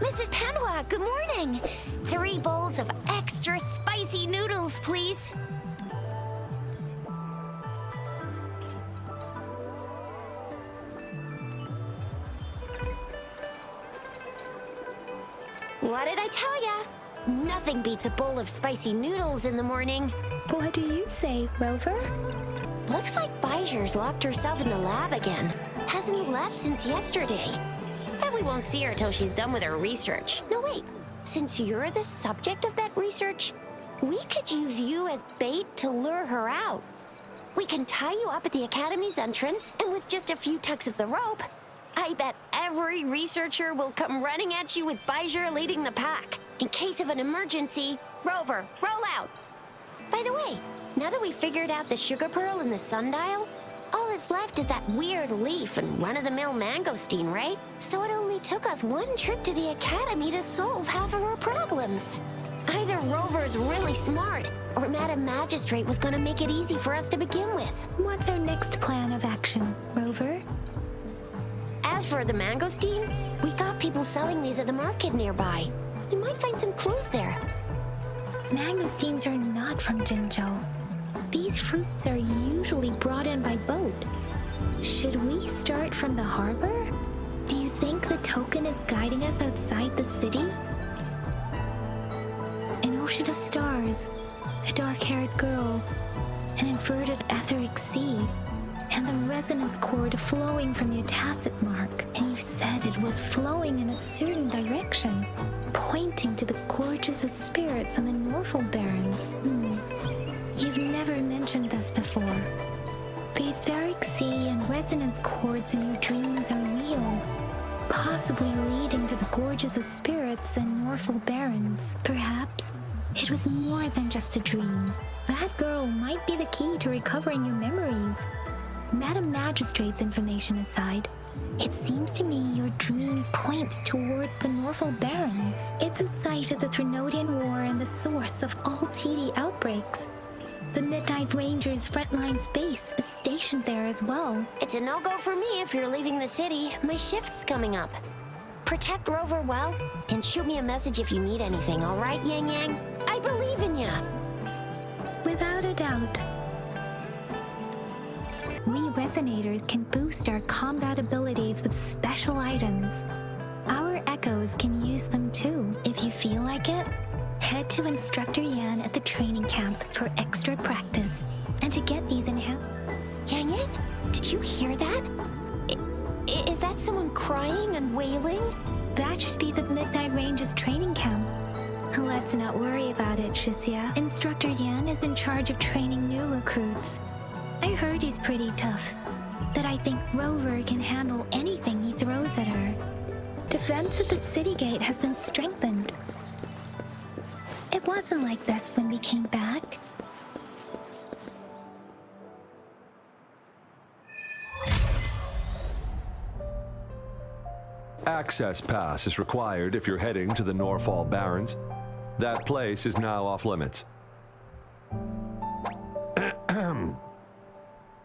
Mrs. Panhua, good morning. 3 bowls of extra spicy noodles, please. What did I tell ya? Nothing beats a bowl of spicy noodles in the morning. What do you say, Rover? Looks like Bijur's locked herself in the lab again. Hasn't left since yesterday. Bet we won't see her till she's done with her research. No, wait. Since you're the subject of that research, we could use you as bait to lure her out. We can tie you up at the Academy's entrance, and with just a few tugs of the rope, I bet every researcher will come running at you with Bijur leading the pack. In case of an emergency, Rover, roll out. By the way, now that we've figured out the sugar pearl and the sundial, all that's left is that weird leaf and run-of-the-mill mangosteen, right? So it only took us 1 trip to the Academy to solve half of our problems. Either Rover's really smart, or Madam Magistrate was gonna make it easy for us to begin with. What's our next plan of action, Rover? As for the mangosteen, we got people selling these at the market nearby. We might find some clues there. Mangosteens are not from Jinzhou. These fruits are usually brought in by boat. Should we start from the harbor? Do you think the token is guiding us outside the city? An ocean of stars, a dark-haired girl, an inverted etheric sea, and the resonance cord flowing from your tacit mark. And you said it was flowing in a certain direction, pointing to the gorges of spirits on the Norfolk Barrens. You've never mentioned this before. The etheric sea and resonance cords in your dreams are real, possibly leading to the gorges of spirits and Norfolk Barrens. Perhaps it was more than just a dream. That girl might be the key to recovering your memories. Madam Magistrate's information aside, it seems to me your dream points toward the Norfolk Barrens. It's a site of the Trinodian War and the source of all TD outbreaks. The Midnight Rangers' frontline base is stationed there as well. It's a no-go for me if you're leaving the city. My shift's coming up. Protect Rover well, and shoot me a message if you need anything, all right, Yang Yang? I believe in ya! Without a doubt. We Resonators can boost our combat abilities with special items. Our Echoes can use them too. If you feel like it, head to Instructor Yan at the training camp for extra practice and to get these in hand. Yang Yang, did you hear that? Is that someone crying and wailing? That should be the Midnight Rangers training camp. Let's not worry about it, Shixia. Instructor Yan is in charge of training new recruits. I heard he's pretty tough, but I think Rover can handle anything he throws at her. Defense at the city gate has been strengthened. It wasn't like this when we came back. Access pass is required if you're heading to the Norfolk Barrens. That place is now off limits.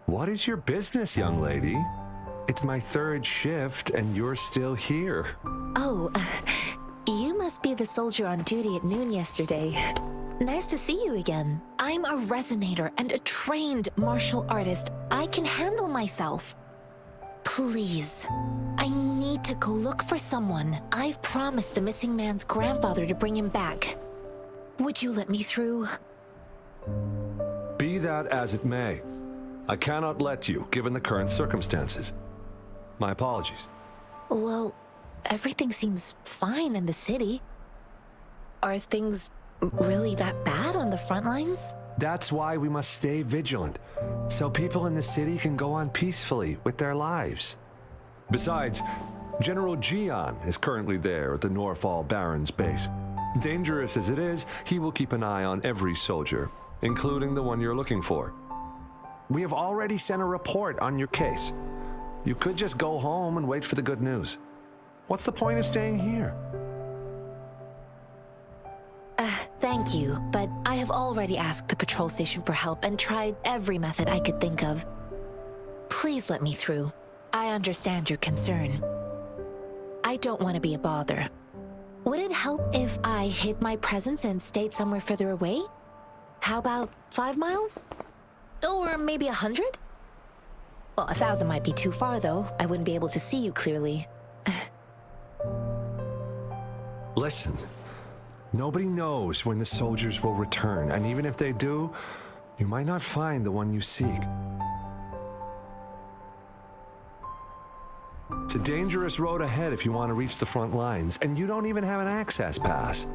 What is your business, young lady? It's my 3rd shift and you're still here. Oh, you must be the soldier on duty at noon yesterday. Nice to see you again. I'm a resonator and a trained martial artist. I can handle myself. Please, I need to go look for someone. I've promised the missing man's grandfather to bring him back. Would you let me through? Be that as it may, I cannot let you, given the current circumstances. My apologies. Well, everything seems fine in the city. Are things really that bad on the front lines? That's why we must stay vigilant, so people in the city can go on peacefully with their lives. Besides, General Jian is currently there at the Norfolk Barrens base. Dangerous as it is, he will keep an eye on every soldier, including the one you're looking for. We have already sent a report on your case. You could just go home and wait for the good news. What's the point of staying here? Thank you, but I have already asked the patrol station for help and tried every method I could think of. Please let me through. I understand your concern. I don't want to be a bother. Would it help if I hid my presence and stayed somewhere further away? How about 5 miles? Or maybe 100? Well, 1,000 might be too far, though. I wouldn't be able to see you clearly. Listen, nobody knows when the soldiers will return, and even if they do, you might not find the one you seek. It's a dangerous road ahead if you want to reach the front lines, and you don't even have an access pass.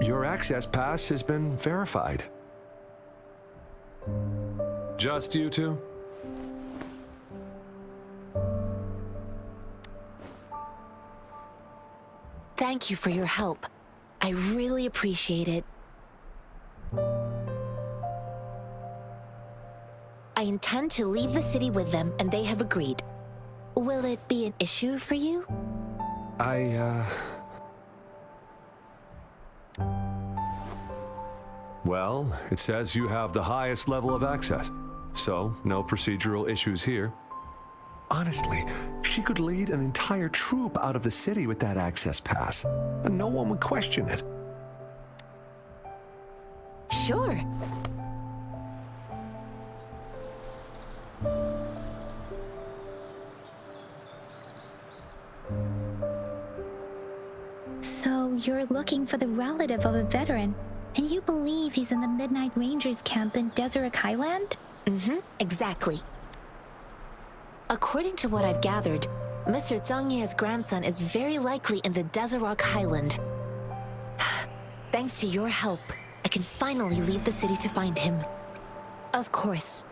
Your access pass has been verified. Just you two? Thank you for your help. I really appreciate it. I intend to leave the city with them, and they have agreed. Will it be an issue for you? Well, it says you have the highest level of access, so no procedural issues here. Honestly, she could lead an entire troop out of the city with that access pass, and no one would question it. Sure. So you're looking for the relative of a veteran, and you believe he's in the Midnight Rangers camp in Deseret Highland? Exactly. According to what I've gathered, Mr. Zhang Ye's grandson is very likely in the Deseret Highland. Thanks to your help, I can finally leave the city to find him. Of course.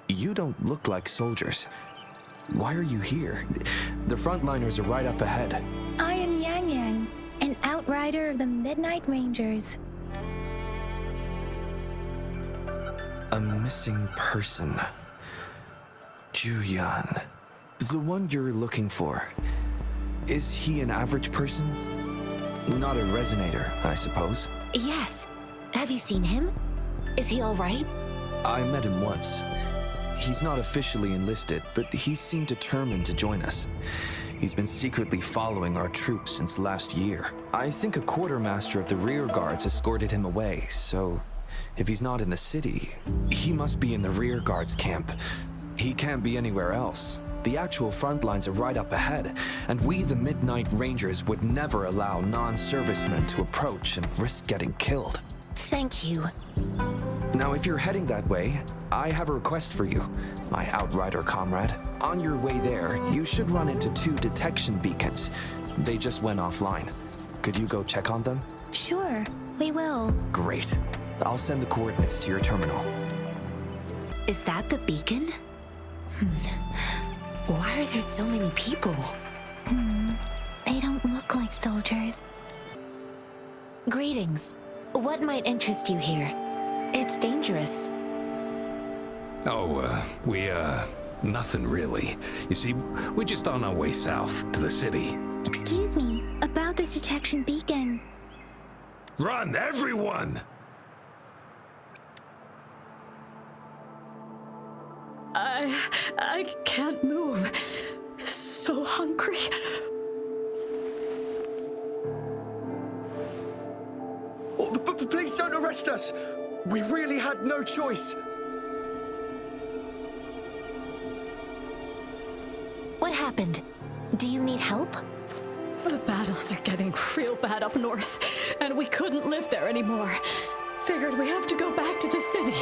You don't look like soldiers. Why are you here? The frontliners are right up ahead. I am Yang Yang, an outrider of the Midnight Rangers. A missing person. Juyan. The one you're looking for. Is he an average person? Not a resonator, I suppose. Yes. Have you seen him? Is he all right? I met him once. He's not officially enlisted, but he seemed determined to join us. He's been secretly following our troops since last year. I think a quartermaster of the rear guards escorted him away, so if he's not in the city, he must be in the rear guards camp. He can't be anywhere else. The actual front lines are right up ahead, and we, the Midnight Rangers, would never allow non-servicemen to approach and risk getting killed. Thank you. Now, if you're heading that way, I have a request for you, my outrider comrade. On your way there, you should run into 2 detection beacons. They just went offline. Could you go check on them? Sure, we will. Great. I'll send the coordinates to your terminal. Is that the beacon? Why are there so many people? They don't look like soldiers. Greetings. What might interest you here? It's dangerous. Nothing really. You see, we're just on our way south to the city. Excuse me, about this detection beacon. Run, everyone! I can't move. So hungry. Oh, please don't arrest us! We really had no choice. What happened? Do you need help? The battles are getting real bad up north, and we couldn't live there anymore. Figured we have to go back to the city.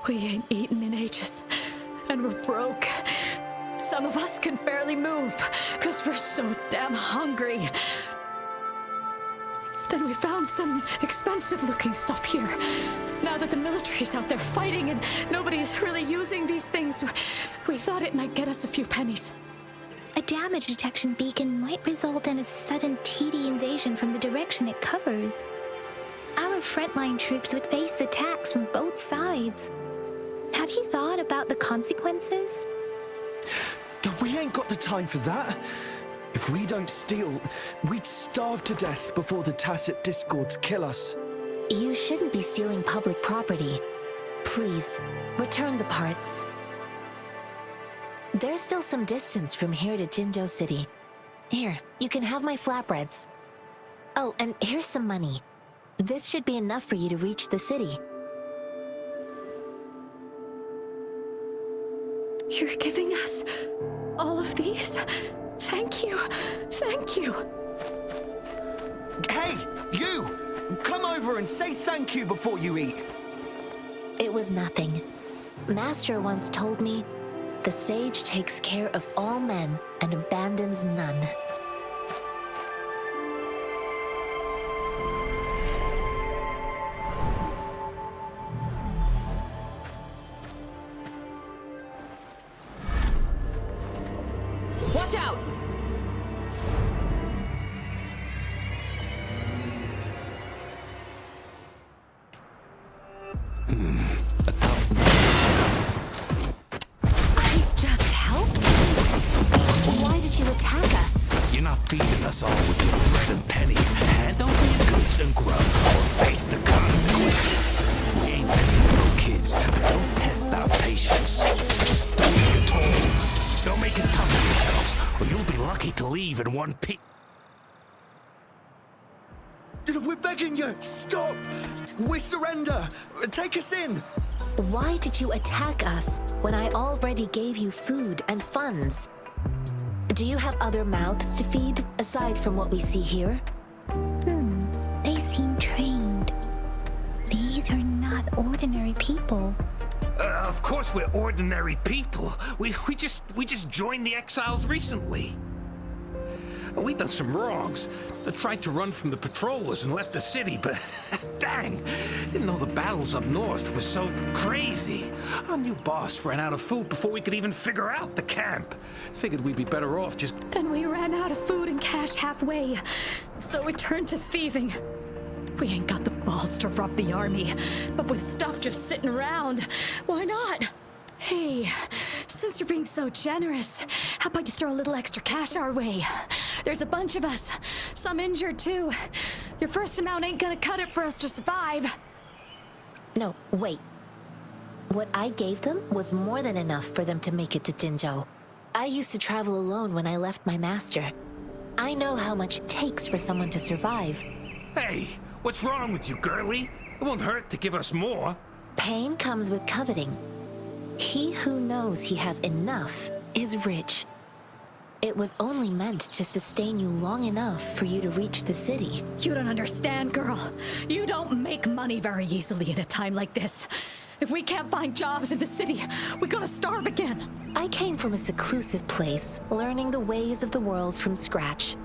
We ain't eaten in ages, and we're broke. Some of us can barely move, because we're so damn hungry. Then we found some expensive-looking stuff here. Now that the military's out there fighting and nobody's really using these things, we thought it might get us a few pennies. A damage detection beacon might result in a sudden TD invasion from the direction it covers. Our frontline troops would face attacks from both sides. Have you thought about the consequences? We ain't got the time for that. If we don't steal, we'd starve to death before the Tacit Discords kill us. You shouldn't be stealing public property. Please, return the parts. There's still some distance from here to Jinzhou City. Here, you can have my flatbreads. Oh, and here's some money. This should be enough for you to reach the city. You're giving us all of these? Thank you. Thank you. Hey, you! Come over and say thank you before you eat. It was nothing. Master once told me, the sage takes care of all men and abandons none. Watch out! A tough I just helped? Why did you attack us? You're not feeding us all with your bread and pennies. Hand over your goods and grub, or face the consequences. We ain't messing with no kids, but don't test our patience. Just do as you're told. Don't make it tough on yourselves, or you'll be lucky to leave in one piece. We're begging you, stop! We surrender! Take us in! Why did you attack us when I already gave you food and funds? Do you have other mouths to feed, aside from what we see here? They seem trained. These are not ordinary people. Of course we're ordinary people. We just joined the exiles recently. And we done some wrongs. I tried to run from the patrollers and left the city, but dang, didn't know the battles up north were so crazy. Our new boss ran out of food before we could even figure out the camp. Figured we'd be better off just... Then we ran out of food and cash halfway, so we turned to thieving. We ain't got the balls to rob the army, but with stuff just sitting around, why not? Hey, since you're being so generous, how about you throw a little extra cash our way? There's a bunch of us, some injured too. Your first amount ain't gonna cut it for us to survive. No, wait. What I gave them was more than enough for them to make it to Jinzhou. I used to travel alone when I left my master. I know how much it takes for someone to survive. Hey, what's wrong with you, girlie? It won't hurt to give us more. Pain comes with coveting. He who knows he has enough is rich. It was only meant to sustain you long enough for you to reach the city. You don't understand, girl. You don't make money very easily in a time like this. If we can't find jobs in the city, we're gonna starve again. I came from a seclusive place, learning the ways of the world from scratch.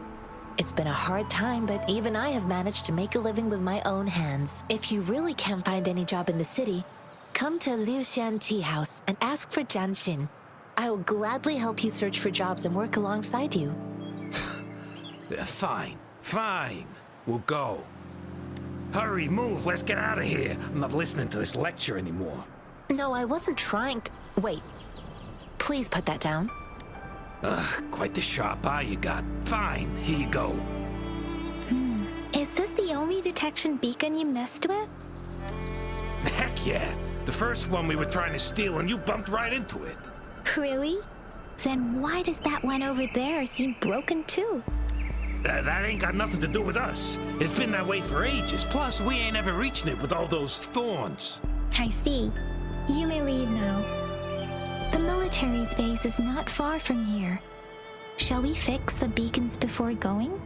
It's been a hard time, but even I have managed to make a living with my own hands. If you really can't find any job in the city, come to Liuxian Tea House and ask for Jian Xin. I will gladly help you search for jobs and work alongside you. Yeah, fine. We'll go. Hurry, move, let's get out of here. I'm not listening to this lecture anymore. No, I wasn't trying to... Wait. Please put that down. Quite the sharp eye you got. Fine, here you go. Is this the only detection beacon you messed with? Heck yeah. The first one we were trying to steal and you bumped right into it. Really? Then why does that one over there seem broken too? That ain't got nothing to do with us. It's been that way for ages. Plus, we ain't ever reaching it with all those thorns. I see. You may leave now. The military's base is not far from here. Shall we fix the beacons before going?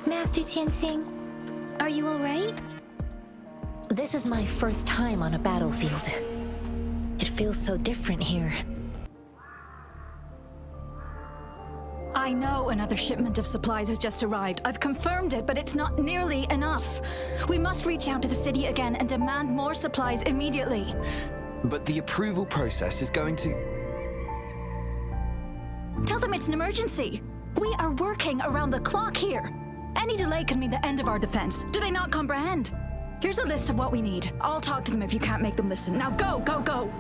Master Tianxing, are you alright? This is my first time on a battlefield. It feels so different here. I know another shipment of supplies has just arrived. I've confirmed it, but it's not nearly enough. We must reach out to the city again and demand more supplies immediately. But the approval process is going to... Tell them it's an emergency. We are working around the clock here. Any delay could mean the end of our defense. Do they not comprehend? Here's a list of what we need. I'll talk to them if you can't make them listen. Now go, go, go!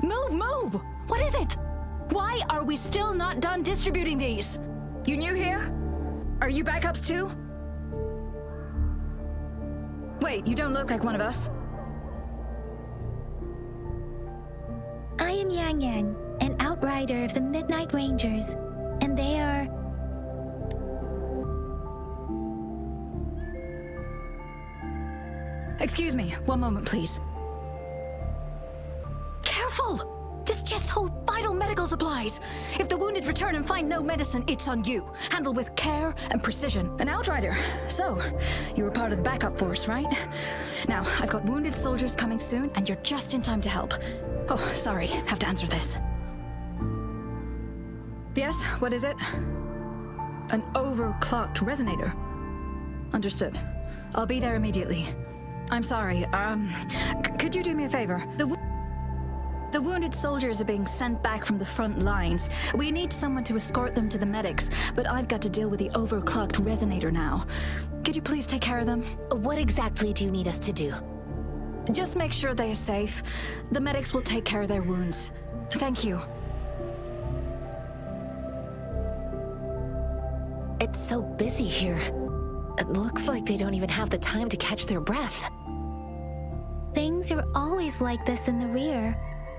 Move, move! What is it? Why are we still not done distributing these? You new here? Are you backups too? Wait, you don't look like one of us. I am Yang Yang, an outrider of the Midnight Rangers, and they are... Excuse me, one moment, please. Careful! This chest holds vital medical supplies. If the wounded return and find no medicine, it's on you. Handle with care and precision. An outrider. So, you were part of the backup force, right? Now, I've got wounded soldiers coming soon, and you're just in time to help. Oh, sorry, have to answer this. Yes, what is it? An overclocked resonator. Understood. I'll be there immediately. I'm sorry, could you do me a favor? The wounded soldiers are being sent back from the front lines. We need someone to escort them to the medics, but I've got to deal with the overclocked resonator now. Could you please take care of them? What exactly do you need us to do? Just make sure they are safe. The medics will take care of their wounds. Thank you. It's so busy here. It looks like they don't even have the time to catch their breath. Things are always like this in the rear.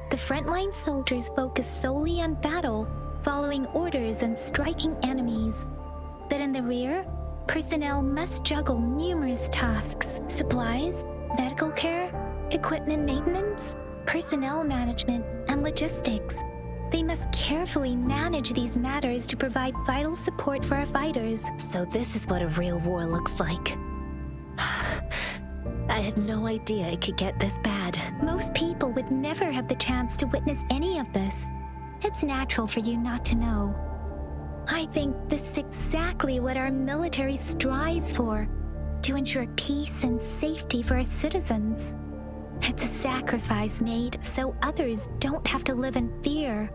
The frontline soldiers focus solely on battle, following orders and striking enemies. But in the rear, personnel must juggle numerous tasks: supplies, medical care, equipment maintenance, personnel management, and logistics. They must carefully manage these matters to provide vital support for our fighters. So this is what a real war looks like. I had no idea it could get this bad. Most people would never have the chance to witness any of this. It's natural for you not to know. I think this is exactly what our military strives for, to ensure peace and safety for our citizens. It's a sacrifice made so others don't have to live in fear.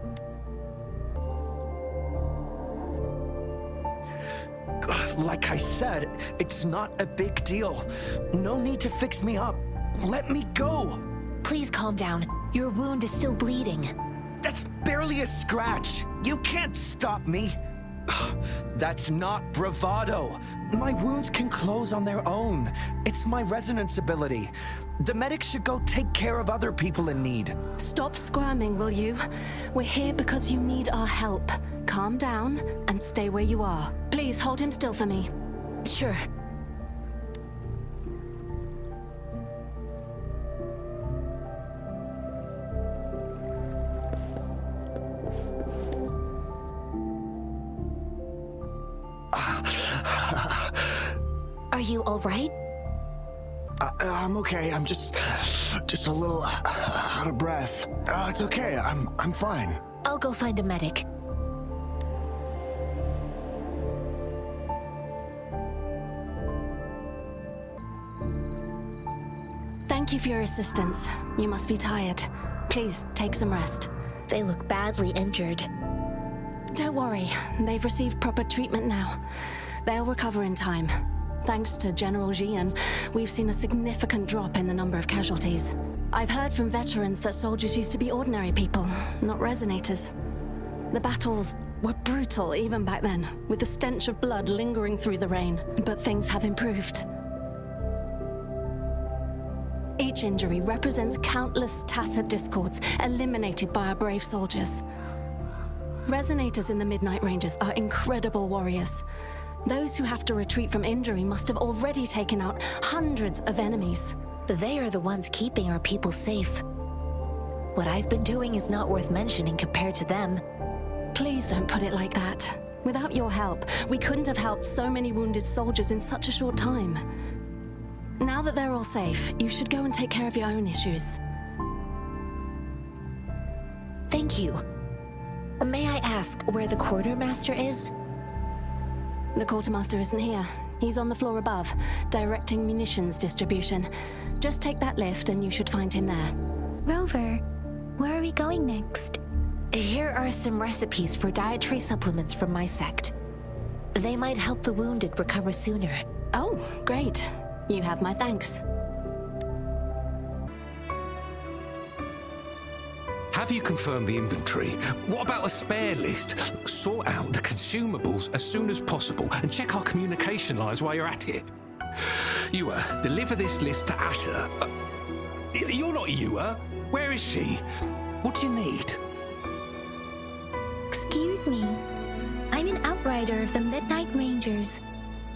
Like I said, it's not a big deal. No need to fix me up. Let me go. Please calm down. Your wound is still bleeding. That's barely a scratch. You can't stop me. That's not bravado. My wounds can close on their own. It's my resonance ability. The medics should go take care of other people in need. Stop squirming, will you? We're here because you need our help. Calm down and stay where you are. Please hold him still for me. Sure. Are you all right? I'm okay. I'm just a little out of breath. It's okay. I'm fine. I'll go find a medic. Thank you for your assistance. You must be tired. Please take some rest. They look badly injured. Don't worry, they've received proper treatment now. They'll recover in time. Thanks to General Jian, we've seen a significant drop in the number of casualties. I've heard from veterans that soldiers used to be ordinary people, not resonators. The battles were brutal even back then, with the stench of blood lingering through the rain. But things have improved. Each injury represents countless tacit discords eliminated by our brave soldiers. Resonators in the Midnight Rangers are incredible warriors. Those who have to retreat from injury must have already taken out hundreds of enemies. They are the ones keeping our people safe. What I've been doing is not worth mentioning compared to them. Please don't put it like that. Without your help, we couldn't have helped so many wounded soldiers in such a short time. Now that they're all safe, you should go and take care of your own issues. Thank you. May I ask where the quartermaster is? The quartermaster isn't here. He's on the floor above, directing munitions distribution. Just take that lift and you should find him there. Rover, where are we going next? Here are some recipes for dietary supplements from my sect. They might help the wounded recover sooner. Oh, great. You have my thanks. have you confirmed the inventory? What about a spare list? Sort out the consumables as soon as possible and check our communication lines while you're at it. Yua, deliver this list to Asher. You're not Yua. Where is she? What do you need? Excuse me. I'm an outrider of the Midnight Rangers.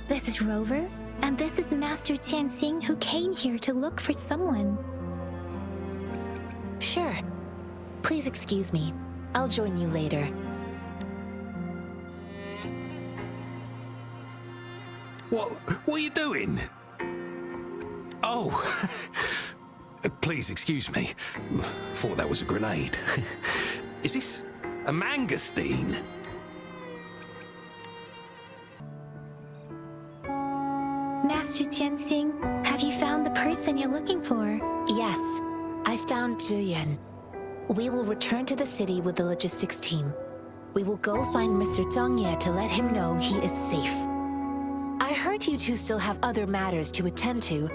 This is Rover, and this is Master Tianxing, who came here to look for someone. Sure. Please excuse me. I'll join you later. What are you doing? Oh, please excuse me. Thought that was a grenade. Is this a mangosteen? Master Tianxing, have you found the person you're looking for? Yes, I found Zhuyan. We will return to the city with the logistics team. We will go find Mr. Zhang Ye to let him know he is safe. I heard you two still have other matters to attend to.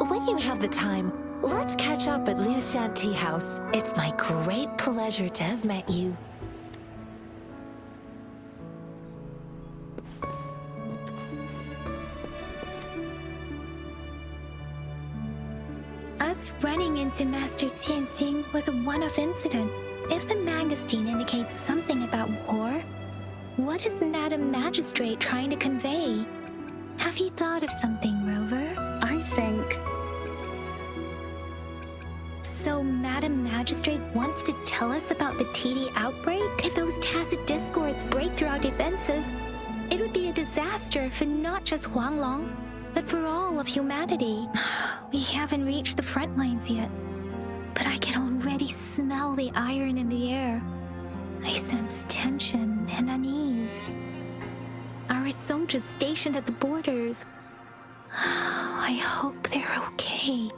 When you have the time, let's catch up at Liu Shan Tea House. It's my great pleasure to have met you. Us running into Master Tianxing was a one-off incident. If the mangosteen indicates something about war, what is Madam Magistrate trying to convey? Have you thought of something, Rover? I think... So Madam Magistrate wants to tell us about the TD outbreak? If those tacit discords break through our defenses, it would be a disaster for not just Huanglong, but for all of humanity. We haven't reached the front lines yet, but I can already smell the iron in the air. I sense tension and unease. Our soldiers stationed at the borders, I hope they're okay.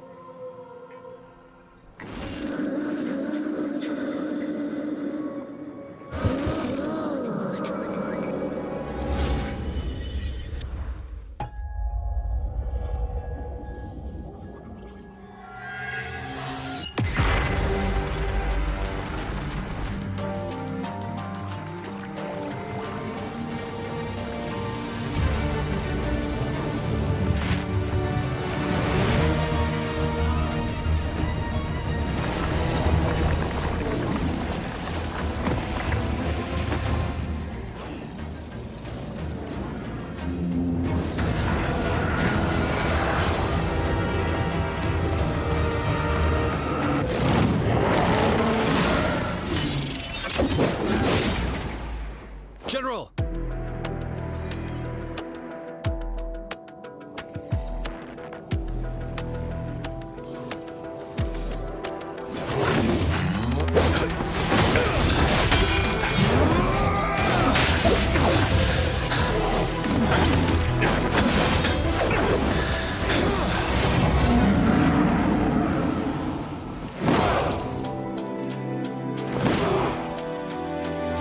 General!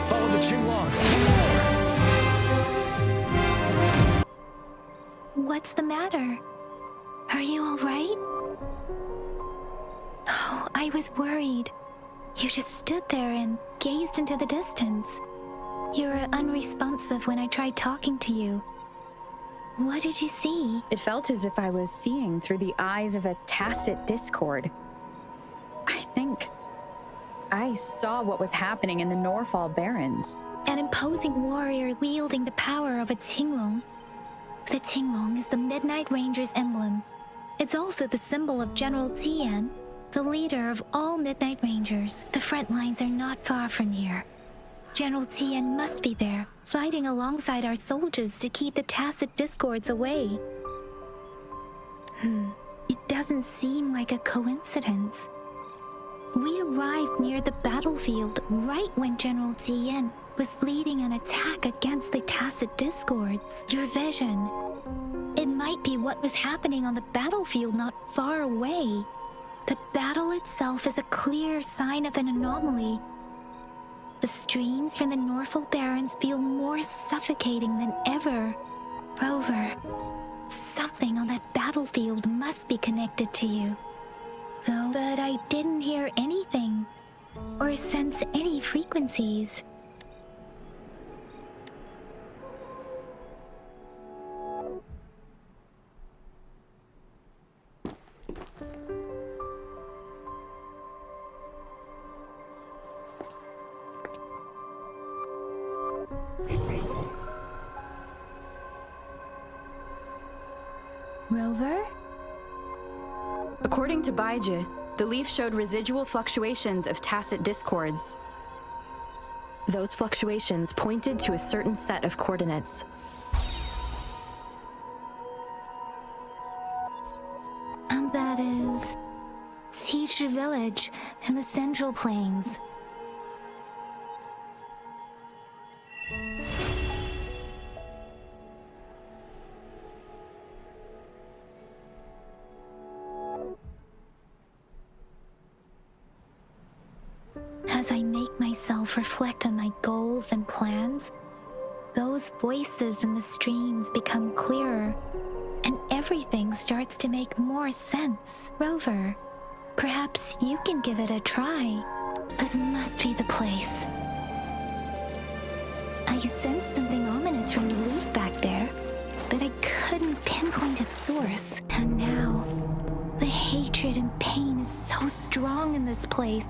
Follow the Qinglong! What's the matter? Are you all right? Oh, I was worried. You just stood there and gazed into the distance. You were unresponsive when I tried talking to you. What did you see? It felt as if I was seeing through the eyes of a tacit discord. I think I saw what was happening in the Norfall Barrens. An imposing warrior wielding the power of a Qinglong. The Qinglong is the Midnight Ranger's emblem. It's also the symbol of General Tian, the leader of all Midnight Rangers. The front lines are not far from here. General Tian must be there, fighting alongside our soldiers to keep the tacit discords away. It doesn't seem like a coincidence. We arrived near the battlefield right when General Tian was leading an attack against the tacit discords. Your vision. It might be what was happening on the battlefield not far away. The battle itself is a clear sign of an anomaly. The streams from the Norfall Barrens feel more suffocating than ever. Rover, something on that battlefield must be connected to you. Though, but I didn't hear anything. or sense any frequencies. Rover? According to Baiji, the leaf showed residual fluctuations of tacit discords. Those fluctuations pointed to a certain set of coordinates. And that is Siege Village in the Central Plains. As I make myself reflect on my goals and plans, those voices in the streams become clearer, and everything starts to make more sense. Rover, perhaps you can give it a try. This must be the place. I sensed something ominous from the leaf back there, but I couldn't pinpoint its source. And now, the hatred and pain is so strong in this place.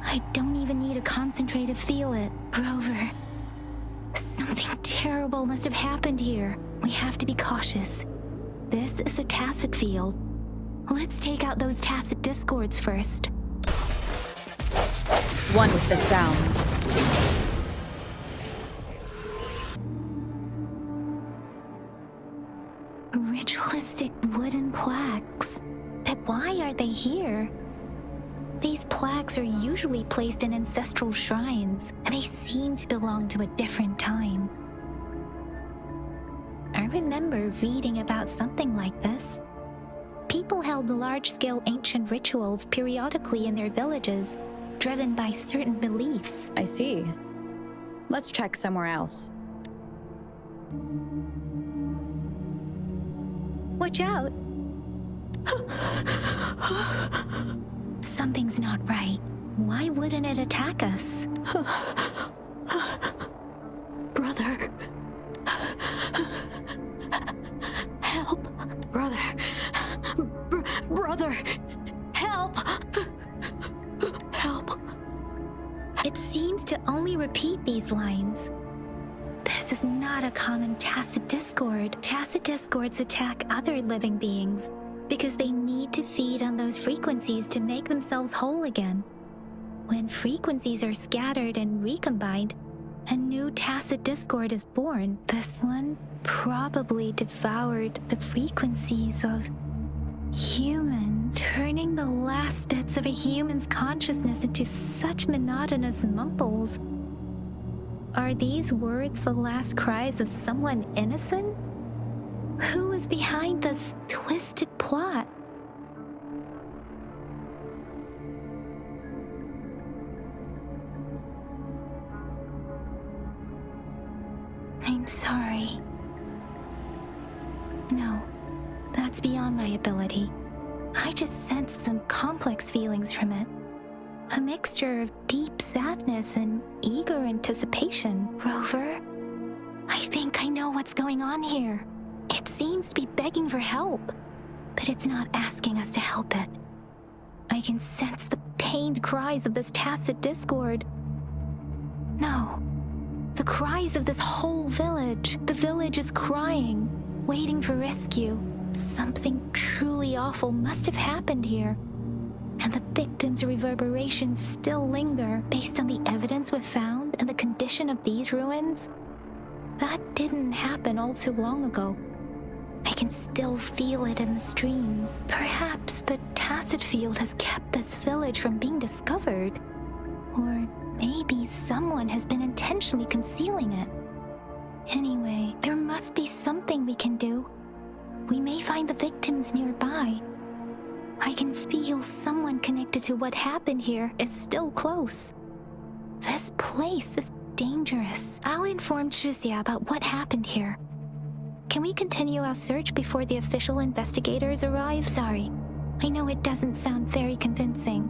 I don't even need to concentrate to feel it. Rover, something terrible must have happened here. We have to be cautious. This is a tacit field. Let's take out those tacit discords first. One with the sounds. Ritualistic wooden plaques. But why are they here? These plaques are usually placed in ancestral shrines, and they seem to belong to a different time. I remember reading about something like this. People held large-scale ancient rituals periodically in their villages, driven by certain beliefs. I see. Let's check somewhere else. Watch out! Something's not right. Why wouldn't it attack us? Brother. Help. Brother. Brother. Help. Help. It seems to only repeat these lines. This is not a common tacit discord. Tacit discords attack other living beings because they need to feed on those frequencies to make themselves whole again. When frequencies are scattered and recombined, a new tacit discord is born. This one probably devoured the frequencies of human, turning the last bits of a human's consciousness into such monotonous mumbles. Are these words the last cries of someone innocent? Who is behind this twisted plot? I'm sorry. No, that's beyond my ability. I just sensed some complex feelings from it. A mixture of deep sadness and eager anticipation. Rover, I think I know what's going on here. It seems to be begging for help, but it's not asking us to help it. I can sense the pained cries of this tacit discord. No, the cries of this whole village. The village is crying, waiting for rescue. Something truly awful must have happened here, and the victims' reverberations still linger. Based on the evidence we've found and the condition of these ruins, that didn't happen all too long ago. I can still feel it in the streams. Perhaps the tacit field has kept this village from being discovered. Or maybe someone has been intentionally concealing it. Anyway, there must be something we can do. We may find the victims nearby. I can feel someone connected to what happened here is still close. This place is dangerous. I'll inform Chuzia about what happened here. Can we continue our search before the official investigators arrive? Sorry, I know it doesn't sound very convincing.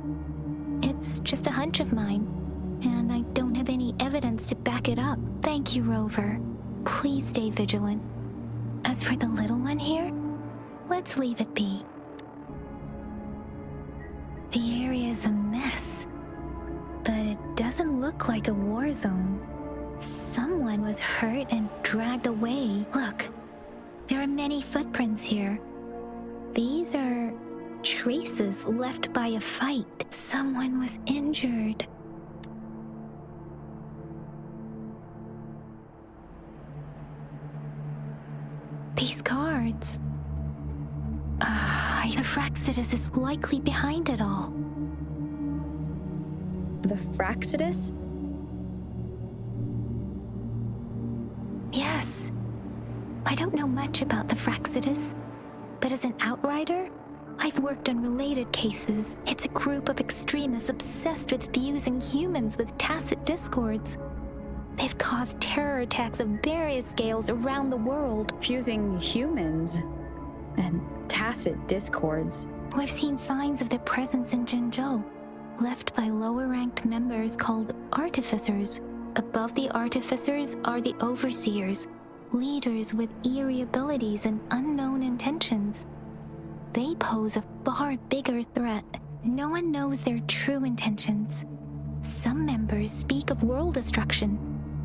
It's just a hunch of mine, and I don't have any evidence to back it up. Thank you, Rover. Please stay vigilant. As for the little one here, let's leave it be. The area is a mess, but it doesn't look like a war zone. Someone was hurt and dragged away. Look, there are many footprints here. These are traces left by a fight. Someone was injured. These cards. The Fraxidus is likely behind it all. The Fraxidus? Yes. I don't know much about the Fraxidus, but as an outrider, I've worked on related cases. It's a group of extremists obsessed with fusing humans with tacit discords. They've caused terror attacks of various scales around the world. Fusing humans and tacit discords. We've seen signs of their presence in Jinzhou, left by lower-ranked members called artificers. Above the artificers are the overseers, leaders with eerie abilities and unknown intentions. They pose a far bigger threat. No one knows their true intentions. Some members speak of world destruction,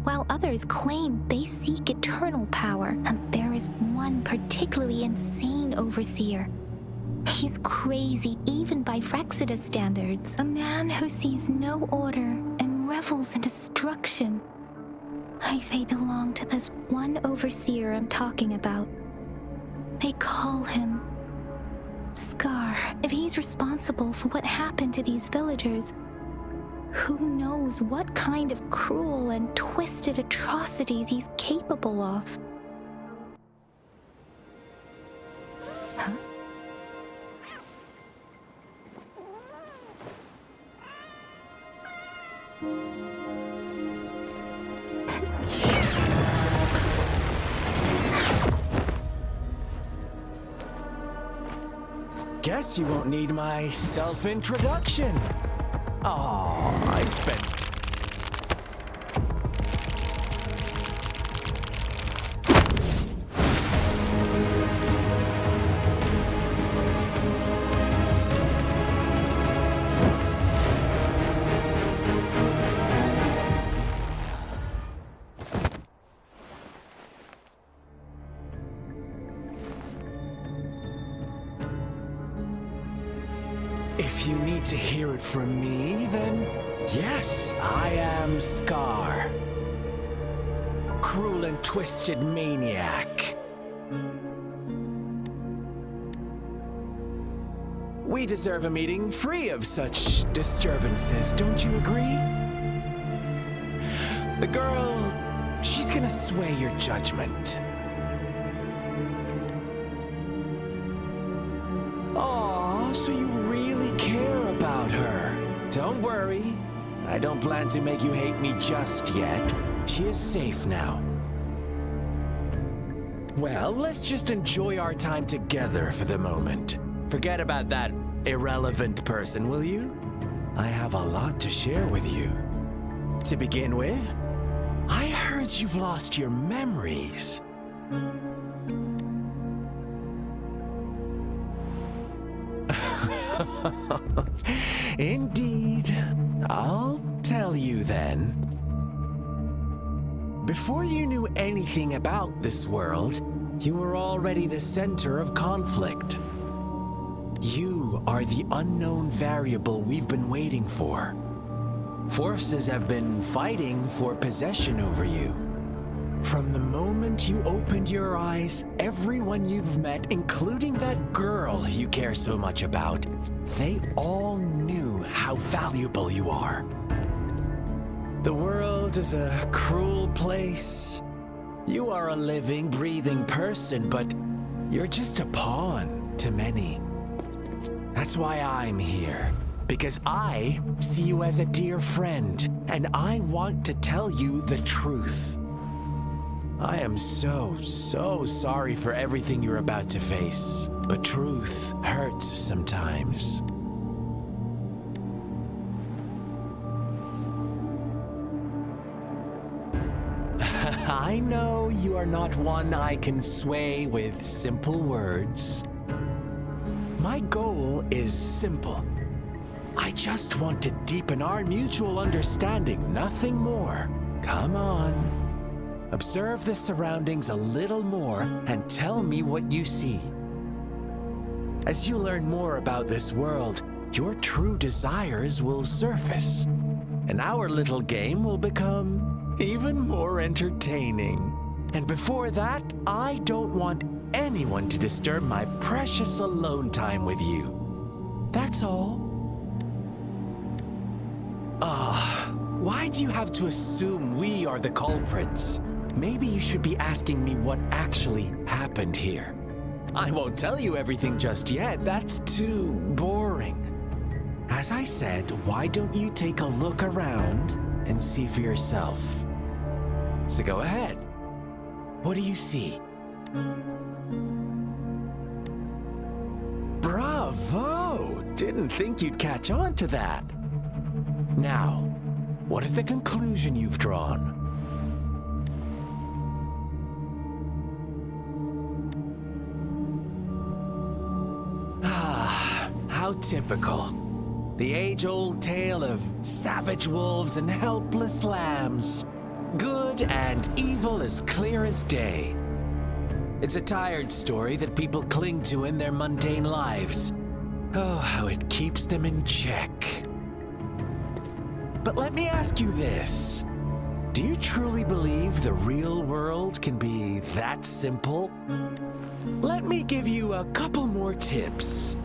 while others claim they seek eternal power, and there is one particularly insane overseer. He's crazy even by Fraxidus standards. A man who sees no order and revels in destruction. They belong to this one overseer I'm talking about. They call him Scar. If he's responsible for what happened to these villagers, who knows what kind of cruel and twisted atrocities he's capable of? Huh? Guess you won't need my self-introduction. Oh, I spent... If you need to hear it from me, then yes, I am Scar. Cruel and twisted maniac. We deserve a meeting free of such disturbances, don't you agree? The girl, she's gonna sway your judgment. Aw, so you really care about her. Don't worry, I don't plan to make you hate me just yet. She is safe now. Well, let's just enjoy our time together for the moment. Forget about that irrelevant person, will you? I have a lot to share with you. To begin with, I heard you've lost your memories. Indeed. I'll tell you then. Before you knew anything about this world, you were already the center of conflict. You are the unknown variable we've been waiting for. Forces have been fighting for possession over you. From the moment you opened your eyes, everyone you've met, including that girl you care so much about, they all knew how valuable you are. The world is a cruel place. You are a living, breathing person, but you're just a pawn to many. That's why I'm here, because I see you as a dear friend, and I want to tell you the truth. I am so sorry for everything you're about to face, but truth hurts sometimes. I know you are not one I can sway with simple words. My goal is simple. I just want to deepen our mutual understanding, nothing more. Come on. Observe the surroundings a little more and tell me what you see. As you learn more about this world, your true desires will surface, and our little game will become even more entertaining. And before that, I don't want anyone to disturb my precious alone time with you. That's all. Why do you have to assume we are the culprits? Maybe you should be asking me what actually happened here. I won't tell you everything just yet, that's too boring. As I said, why don't you take a look around and see for yourself? So go ahead. What do you see? Bravo! Didn't think you'd catch on to that. Now, what is the conclusion you've drawn? How typical. The age-old tale of savage wolves and helpless lambs. Good and evil as clear as day. It's a tired story that people cling to in their mundane lives. Oh, how it keeps them in check. But let me ask you this. Do you truly believe the real world can be that simple? Let me give you a couple more tips.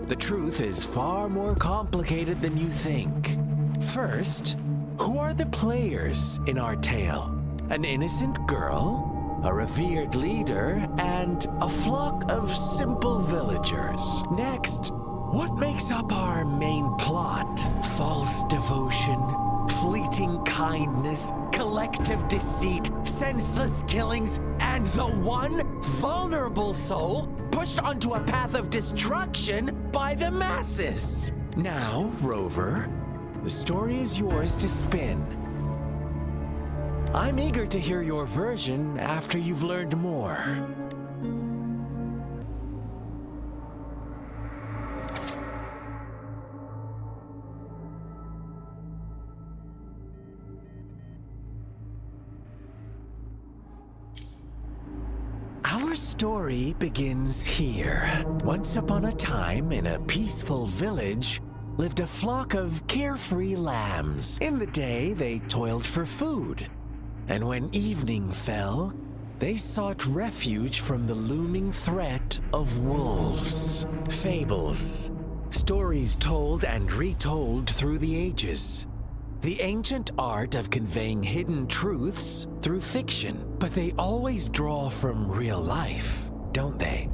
The truth is far more complicated than you think. First, who are the players in our tale? An innocent girl, a revered leader, and a flock of simple villagers. Next, what makes up our main plot? False devotion, fleeting kindness, collective deceit, senseless killings, and the one vulnerable soul pushed onto a path of destruction by the masses. Now, Rover, the story is yours to spin. I'm eager to hear your version after you've learned more. Our story begins here. Once upon a time, in a peaceful village, lived a flock of carefree lambs. In the day, they toiled for food. And when evening fell, they sought refuge from the looming threat of wolves. Fables. Stories told and retold through the ages. The ancient art of conveying hidden truths through fiction, but they always draw from real life, don't they?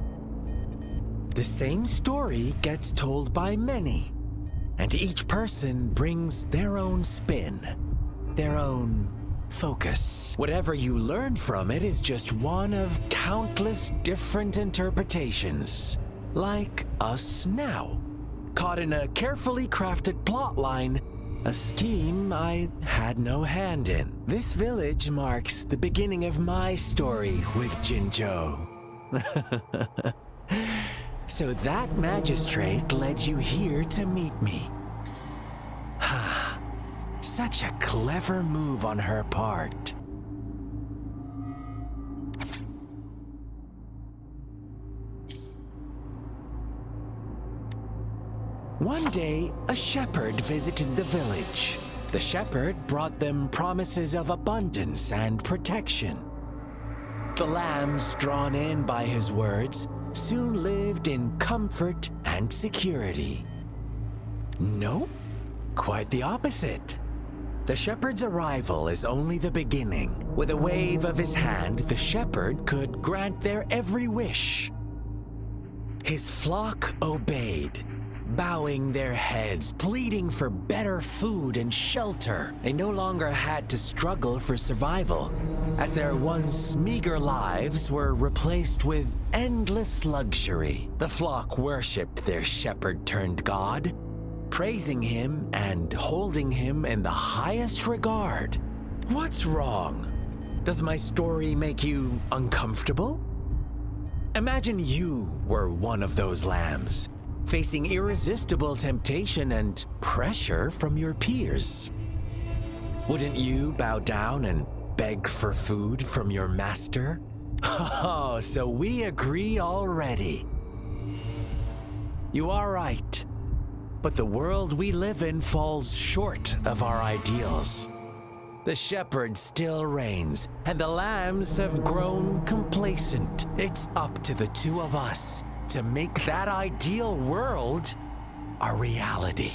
The same story gets told by many, and each person brings their own spin, their own focus. Whatever you learn from it is just one of countless different interpretations, like us now, caught in a carefully crafted plotline, a scheme I had no hand in. This village marks the beginning of my story with Jinzhou. So that magistrate led you here to meet me. Such a clever move on her part. One day, a shepherd visited the village. The shepherd brought them promises of abundance and protection. The lambs, drawn in by his words, soon lived in comfort and security. Nope, quite the opposite. The shepherd's arrival is only the beginning. With a wave of his hand, the shepherd could grant their every wish. His flock obeyed, bowing their heads, pleading for better food and shelter. They no longer had to struggle for survival, as their once meager lives were replaced with endless luxury. The flock worshipped their shepherd-turned-god, praising him and holding him in the highest regard. What's wrong? Does my story make you uncomfortable? Imagine you were one of those lambs, facing irresistible temptation and pressure from your peers. Wouldn't you bow down and beg for food from your master? Oh, so we agree already. You are right, but the world we live in falls short of our ideals. The shepherd still reigns, and the lambs have grown complacent. It's up to the two of us to make that ideal world a reality.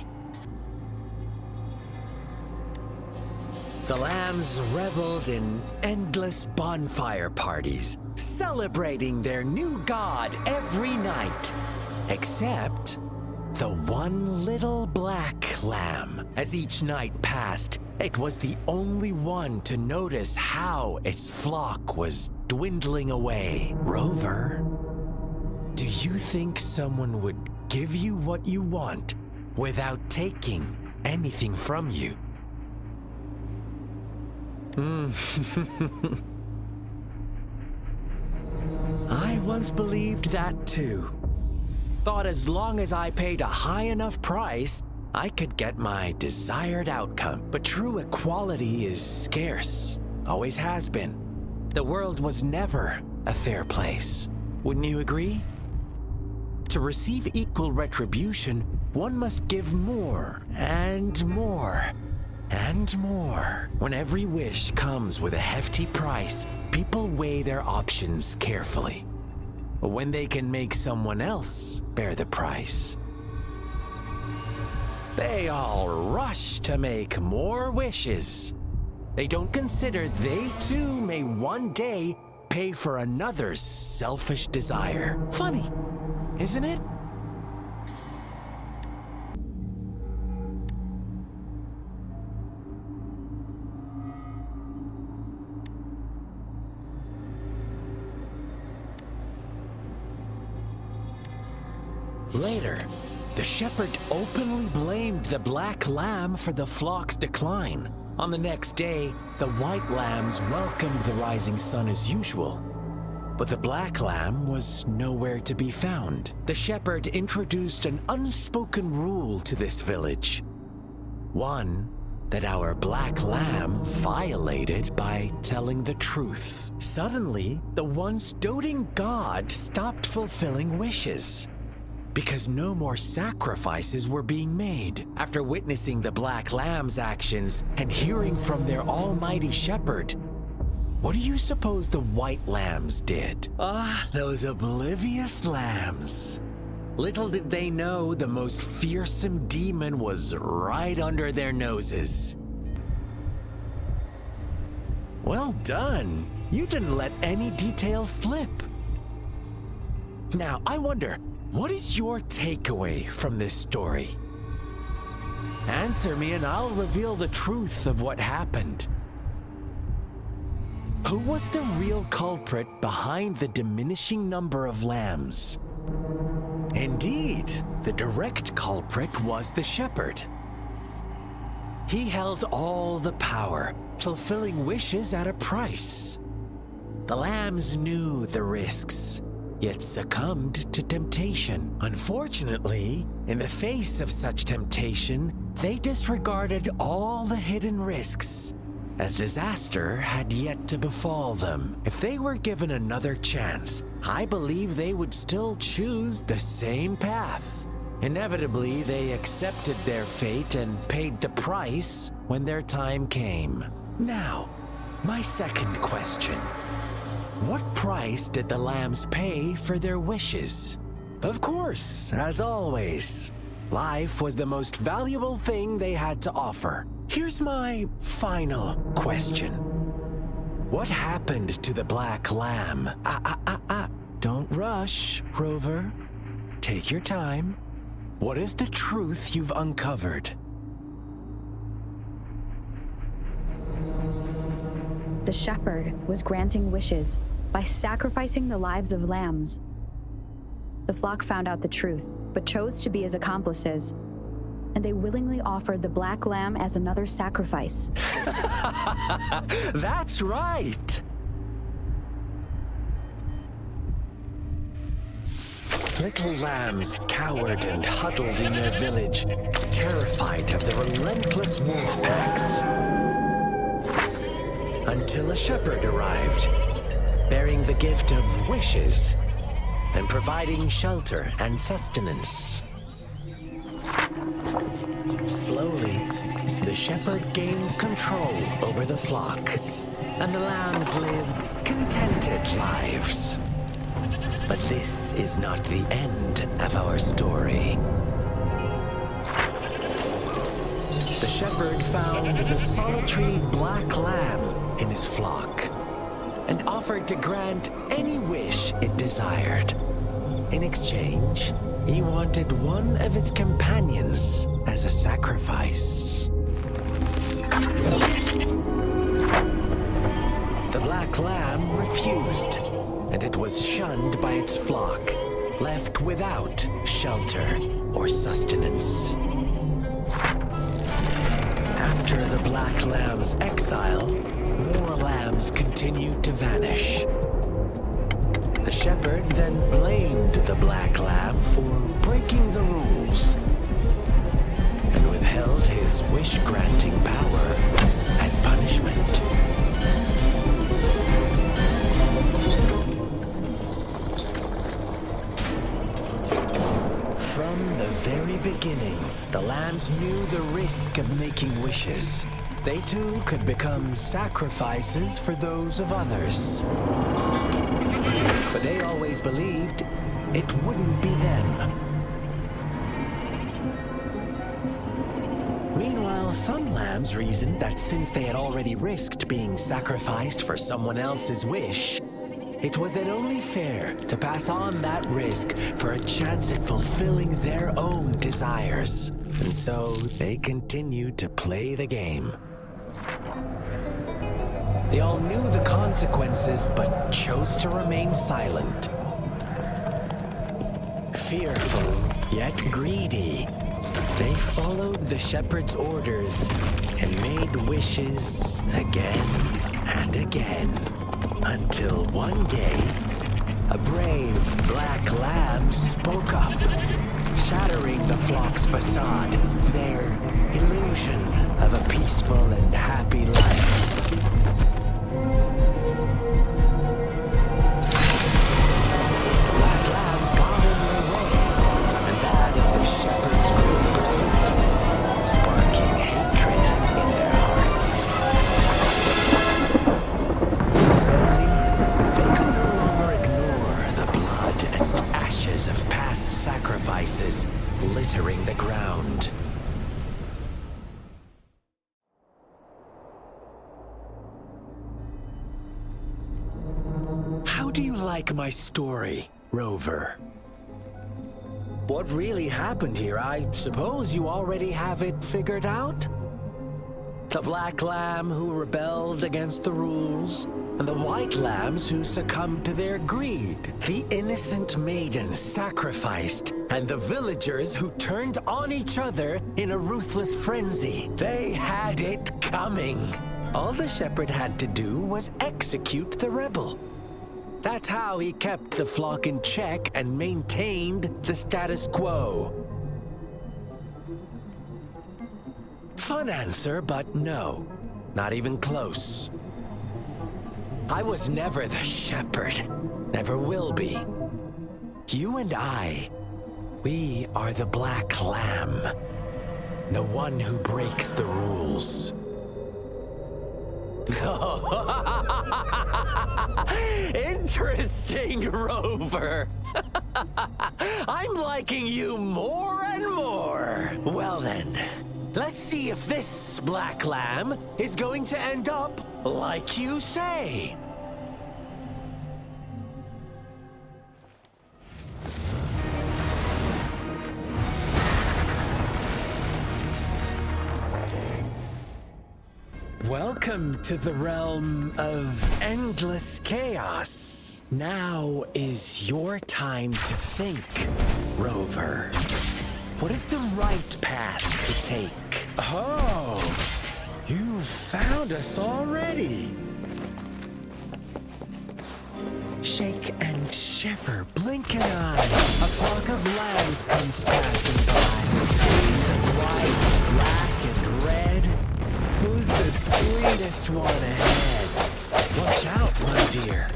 The lambs reveled in endless bonfire parties, celebrating their new god every night, except the one little black lamb. As each night passed, it was the only one to notice how its flock was dwindling away. Rover, do you think someone would give you what you want without taking anything from you? I once believed that too. Thought as long as I paid a high enough price, I could get my desired outcome. But true equality is scarce, always has been. The world was never a fair place. Wouldn't you agree? To receive equal retribution, one must give more and more and more. When every wish comes with a hefty price, people weigh their options carefully. When they can make someone else bear the price, they all rush to make more wishes. They don't consider they too may one day pay for another's selfish desire. Funny, isn't it? Later, the shepherd openly blamed the black lamb for the flock's decline. On the next day, the white lambs welcomed the rising sun as usual, but the black lamb was nowhere to be found. The shepherd introduced an unspoken rule to this village, one that our black lamb violated by telling the truth. Suddenly, the once doting god stopped fulfilling wishes, because no more sacrifices were being made. After witnessing the black lamb's actions and hearing from their almighty shepherd, what do you suppose the white lambs did? Those oblivious lambs. Little did they know the most fearsome demon was right under their noses. Well done. You didn't let any details slip. Now, I wonder, what is your takeaway from this story? Answer me and I'll reveal the truth of what happened. Who was the real culprit behind the diminishing number of lambs? Indeed, the direct culprit was the shepherd. He held all the power, fulfilling wishes at a price. The lambs knew the risks, yet succumbed to temptation. Unfortunately, in the face of such temptation, they disregarded all the hidden risks, as disaster had yet to befall them. If they were given another chance, I believe they would still choose the same path. Inevitably, they accepted their fate and paid the price when their time came. Now, my second question. What price did the lambs pay for their wishes? Of course, as always, life was the most valuable thing they had to offer. Here's my final question. What happened to the black lamb? Don't rush, Rover. Take your time. What is the truth you've uncovered? The shepherd was granting wishes by sacrificing the lives of lambs. The flock found out the truth, but chose to be his accomplices. and they willingly offered the black lamb as another sacrifice. That's right. Little lambs cowered and huddled in their village, terrified of the relentless wolf packs. Until a shepherd arrived, bearing the gift of wishes and providing shelter and sustenance. Slowly, the shepherd gained control over the flock, and the lambs lived contented lives. But this is not the end of our story. The shepherd found the solitary black lamb in his flock and offered to grant any wish it desired. In exchange, he wanted one of its companions as a sacrifice. The black lamb refused, and it was shunned by its flock, left without shelter or sustenance. After the black lamb's exile, more lambs continued to vanish. The shepherd then blamed the black lamb for breaking the rules and withheld his wish-granting power as punishment. From the very beginning, the lambs knew the risk of making wishes. They too could become sacrifices for those of others. But they always believed it wouldn't be them. Meanwhile, some lambs reasoned that since they had already risked being sacrificed for someone else's wish, it was then only fair to pass on that risk for a chance at fulfilling their own desires. And so they continued to play the game. They all knew the consequences, but chose to remain silent. Fearful, yet greedy, they followed the shepherd's orders and made wishes again and again. Until one day, a brave black lamb spoke up, shattering the flock's facade, their illusion of a peaceful and happy life. The black lamb got in their way, and that of the shepherd's cruel pursuit, sparking hatred in their hearts. Suddenly, they could no longer ignore the blood and ashes of past sacrifices littering the ground. How do you like my story, Rover? What really happened here? I suppose you already have it figured out? The black lamb who rebelled against the rules, and the white lambs who succumbed to their greed. The innocent maidens sacrificed, and the villagers who turned on each other in a ruthless frenzy. They had it coming. All the shepherd had to do was execute the rebel. That's how he kept the flock in check and maintained the status quo. Fun answer, but no, not even close. I was never the shepherd, never will be. You and I, we are the black lamb, the one who breaks the rules. Interesting, Rover. I'm liking you more and more. Well then, let's see if this black lamb is going to end up like you say. Welcome to the realm of endless chaos. Now is your time to think, Rover. What is the right path to take? Oh, you found us already. Shake and shiver, blink an eye. A flock of lambs comes passing by. Trees of white, black, and red. Who's the sweetest one ahead? Watch out, my dear.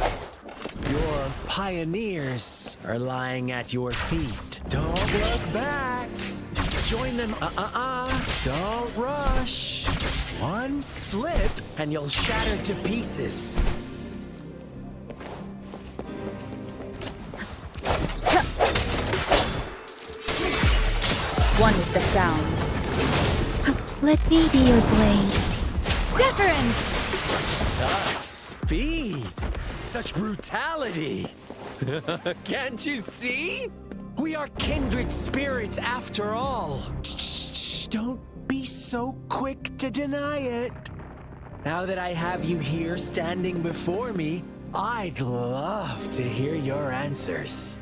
Your pioneers are lying at your feet. Don't look back. Join them. Don't rush. One slip and you'll shatter to pieces. One with the sound. Let me be your blade. Deference! Such speed! Such brutality! Can't you see? We are kindred spirits after all. Shh, don't be so quick to deny it. Now that I have you here standing before me, I'd love to hear your answers.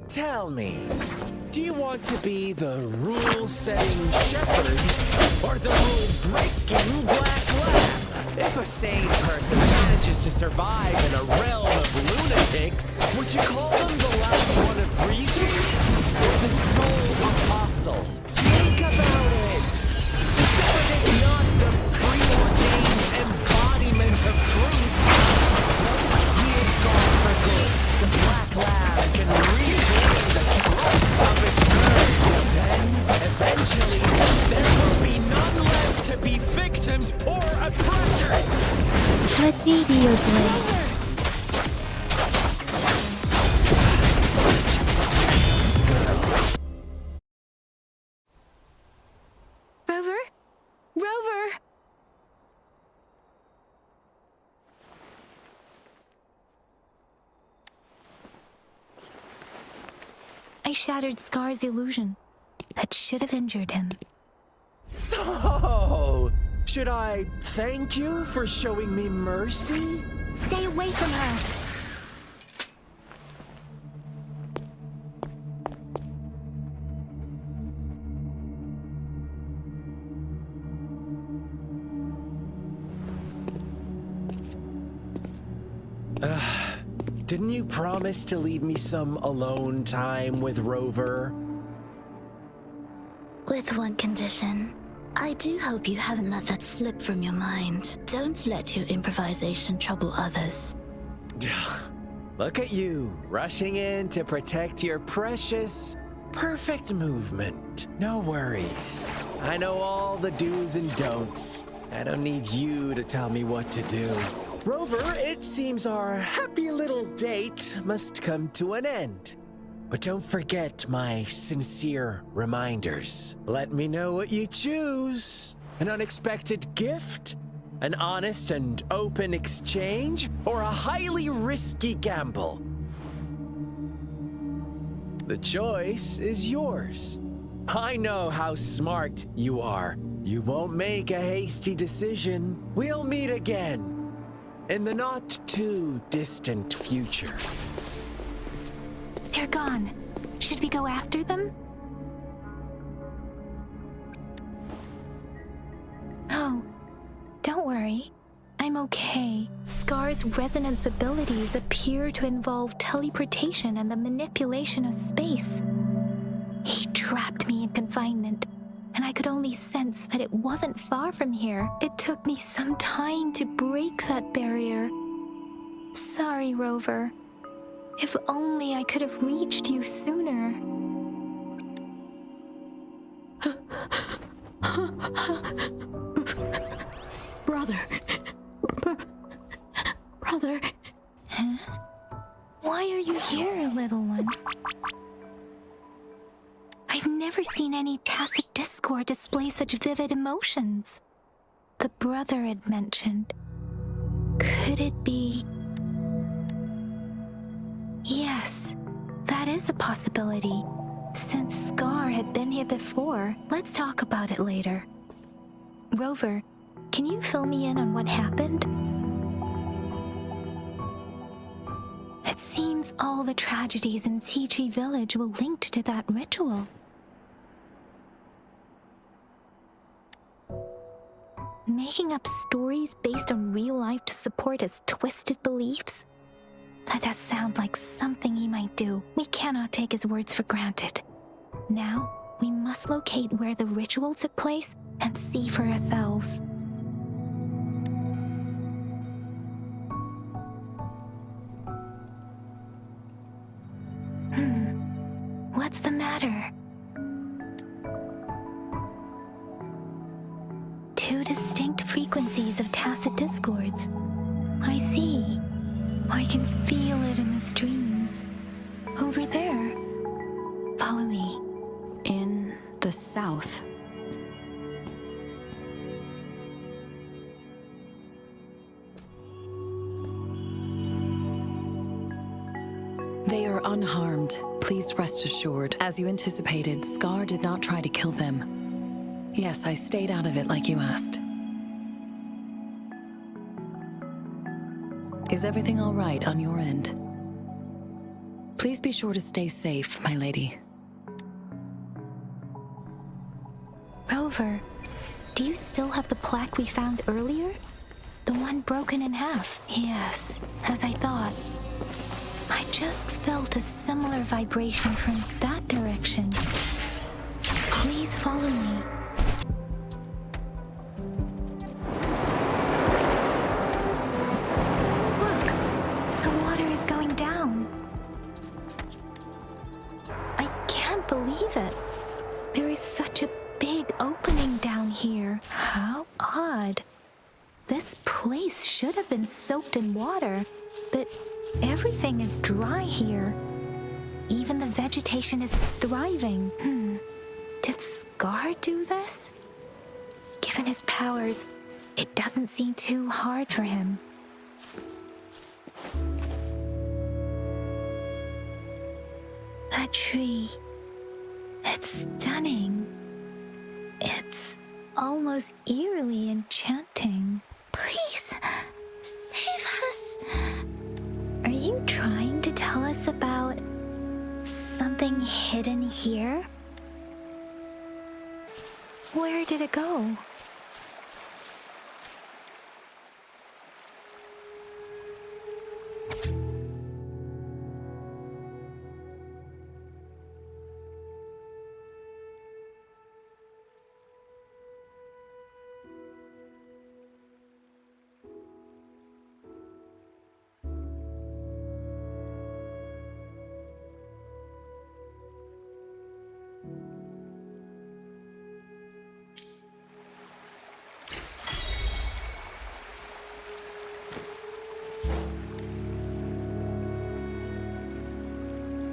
Tell me, do you want to be the rule-setting shepherd or the rule-breaking black lamb? If a sane person manages to survive in a realm of lunatics, would you call them the last one of reason or the sole apostle? Think about it. The shepherd is not the preordained embodiment of truth. Once he is gone for good, the black lamb can reclaim the trust of its herd. Then, eventually, there will be none left to be victims or oppressors. Let me be your blade. Rover? Rover! I shattered Scar's illusion. That should have injured him. Oh! Should I thank you for showing me mercy? Stay away from her! Didn't you promise to leave me some alone time with Rover? With one condition. I do hope you haven't let that slip from your mind. Don't let your improvisation trouble others. Look at you, rushing in to protect your precious, perfect movement. No worries. I know all the do's and don'ts. I don't need you to tell me what to do. Rover, it seems our happy little date must come to an end. But don't forget my sincere reminders. Let me know what you choose. An unexpected gift? An honest and open exchange? Or a highly risky gamble? The choice is yours. I know how smart you are. You won't make a hasty decision. We'll meet again in the not-too-distant future. They're gone. Should we go after them? Oh, don't worry. I'm okay. Scar's resonance abilities appear to involve teleportation and the manipulation of space. He trapped me in confinement, and I could only sense that it wasn't far from here. It took me some time to break that barrier. Sorry, Rover. If only I could have reached you sooner. Brother. Brother. Huh? Why are you here, little one? I've never seen any tacit discord display such vivid emotions. The brother had mentioned. Could it be... Yes, that is a possibility. Since Scar had been here before, let's talk about it later. Rover, can you fill me in on what happened? It seems all the tragedies in Tea Tree Village were linked to that ritual. Making up stories based on real life to support his twisted beliefs? That does sound like something he might do. We cannot take his words for granted. Now, we must locate where the ritual took place and see for ourselves. What's the matter? Two distinct frequencies of tacit discords. I see. I can feel it in the streams. Over there. Follow me. In the south. They are unharmed. Please rest assured. As you anticipated, Scar did not try to kill them. Yes, I stayed out of it like you asked. Is everything all right on your end? Please be sure to stay safe, my lady. Rover, do you still have the plaque we found earlier? The one broken in half? Yes, as I thought. I just felt a similar vibration from that direction. Please follow me. Look, the water is going down. I can't believe it. There is such a big opening down here. How odd. This place should have been soaked in water, but everything is dry here. Even the vegetation is thriving. Did Scar do this? Given his powers, it doesn't seem too hard for him. That tree. It's stunning. It's almost eerily enchanting. Please, save us. Are you trying to tell us about something hidden here? Where did it go?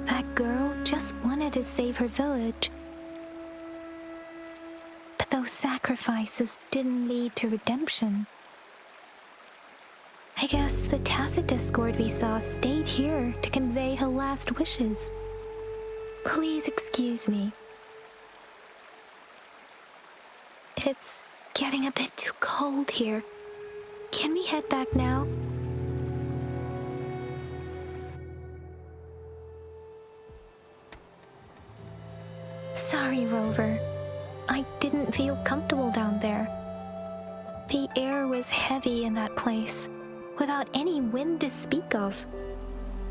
That girl just wanted to save her village. But those sacrifices didn't lead to redemption. I guess the tacit discord we saw stayed here to convey her last wishes. Please excuse me. It's getting a bit too cold here. Can we head back now? Sorry, Rover. I didn't feel comfortable down there. The air was heavy in that place, without any wind to speak of.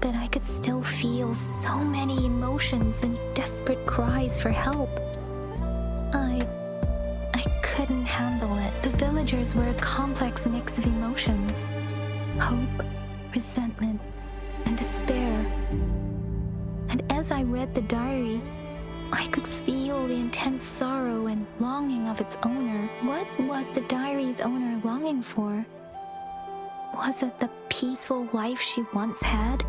But I could still feel so many emotions and desperate cries for help. I couldn't handle it. The villagers were a complex mix of emotions. Hope, resentment, and despair. And as I read the diary, I could feel the intense sorrow and longing of its owner. What was the diary's owner longing for? Was it the peaceful life she once had?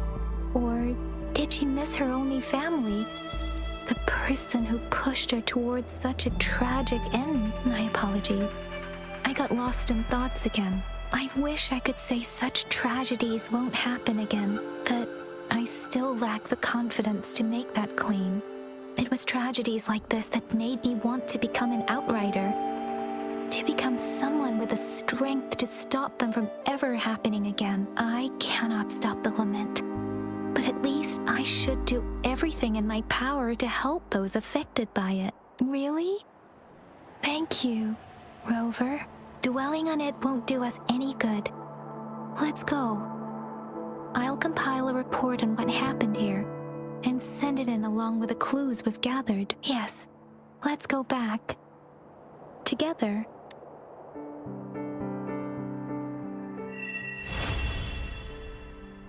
Or did she miss her only family? The person who pushed her towards such a tragic end? My apologies. I got lost in thoughts again. I wish I could say such tragedies won't happen again, but I still lack the confidence to make that claim. It was tragedies like this that made me want to become an outrider. To become someone with the strength to stop them from ever happening again. I cannot stop the lament. But at least I should do everything in my power to help those affected by it. Really? Thank you, Rover. Dwelling on it won't do us any good. Let's go. I'll compile a report on what happened here and send it in along with the clues we've gathered. Yes, let's go back. Together.